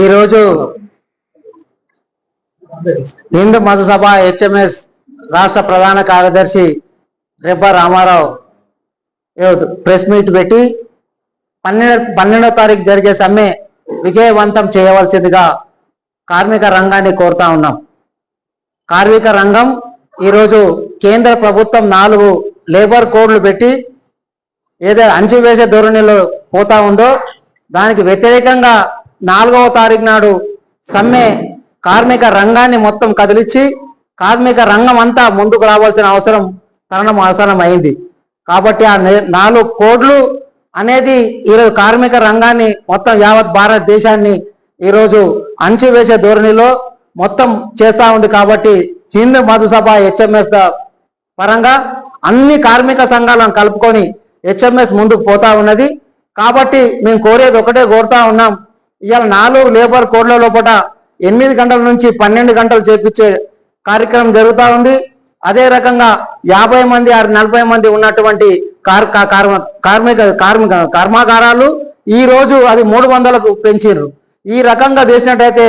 ఈరోజు హిందూ మధుసభ హెచ్ఎంఎస్ రాష్ట్ర ప్రధాన కార్యదర్శి రెబ్బ రామారావు ప్రెస్ మీట్ పెట్టి 12వ తారీఖు జరిగే సమ్మె విజయవంతం చేయవలసిందిగా కార్మిక రంగాన్ని కోరుతా ఉన్నాం. కార్మిక రంగం ఈరోజు కేంద్ర ప్రభుత్వం 4 లేబర్ కోడ్లు పెట్టి ఏదో అంచివేసే ధోరణిలో పోతా ఉందో దానికి వ్యతిరేకంగా 4వ తారీఖు నాడు సమ్మె కార్మిక రంగాన్ని మొత్తం కదిలించి కార్మిక రంగం అంతా ముందుకు రావాల్సిన అవసరం అయింది. కాబట్టి ఆ 4 కోడ్లు అనేది ఈరోజు కార్మిక రంగాన్ని మొత్తం యావత్ భారతదేశాన్ని ఈరోజు అంచివేసే ధోరణిలో మొత్తం చేస్తూ ఉంది. కాబట్టి హిందూ మధుసభ హెచ్ఎంఎస్ పరంగా అన్ని కార్మిక సంఘాలను కలుపుకొని హెచ్ఎంఎస్ ముందుకు పోతా ఉన్నది. కాబట్టి మేము కోరేది ఒకటే కోరుతా ఉన్నాం. ఇవాళ 4 లేబర్ కోడ్ల లోపల 8 గంటల నుంచి 12 గంటలు చేపించే కార్యక్రమం జరుగుతూ ఉంది. అదే రకంగా 50 మంది 40 మంది ఉన్నటువంటి కర్మాగారాలు ఈ రోజు అది 300కు పెంచారు. ఈ రకంగా చేసినట్టయితే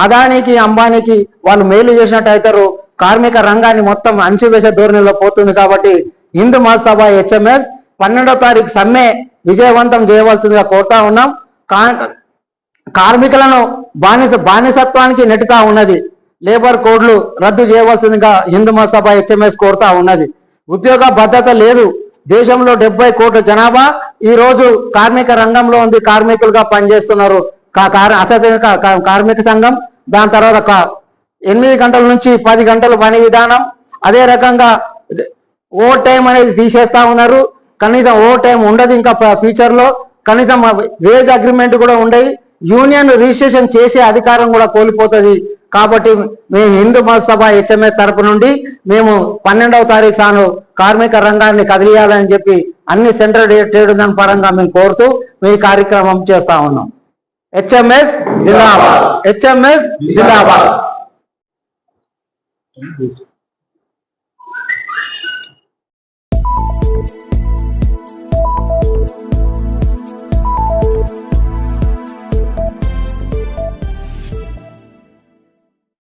అదానికి అంబానీకి వాళ్ళు మేలు చేసినట్టు అవుతారు. కార్మిక రంగాన్ని మొత్తం అంచివేసే ధోరణిలో పోతుంది. కాబట్టి హిందూ మహాసభ హెచ్ఎంఎస్ 12వ తారీఖు సమ్మె విజయవంతం చేయవలసిందిగా కోరుతా ఉన్నాం. కార్మికులను బానిసత్వానికి నెట్టుతా ఉన్నది. లేబర్ కోడ్లు రద్దు చేయవలసిందిగా హిందూ మహాసభ హెచ్ఎంఎస్ కోరుతా ఉన్నది. ఉద్యోగ భద్రత లేదు. దేశంలో 70 కోట్ల జనాభా ఈ రోజు కార్మిక రంగంలో ఉంది, కార్మికులుగా పనిచేస్తున్నారు. అసంఘటిత కార్మిక సంఘం దాని తర్వాత 8 గంటల నుంచి 10 గంటల పని విధానం, అదే రకంగా ఓవర్ టైం అనేది తీసేస్తా ఉన్నారు. కనీసం ఓవర్ టైం ఉండదు ఇంకా ఫ్యూచర్ లో. కనీసం వేజ్ అగ్రిమెంట్ కూడా ఉండయి. యూనియన్ రిజిస్ట్రేషన్ చేసే అధికారం కూడా కోల్పోతుంది. కాబట్టి మేము హిందూ మహాసభ హెచ్ఎంఎస్ తరపు నుండి మేము 12వ తారీఖు సాను కార్మిక రంగాన్ని కదిలియాలని చెప్పి అన్ని సెంట్రల్ ట్రేడ్ యూనియన్ పరంగా మేము కోరుతూ మీ కార్యక్రమం చేస్తా ఉన్నాం. హెచ్ఎంఎస్ జిందాబాద్, హెచ్ఎంఎస్ జిందాబాద్.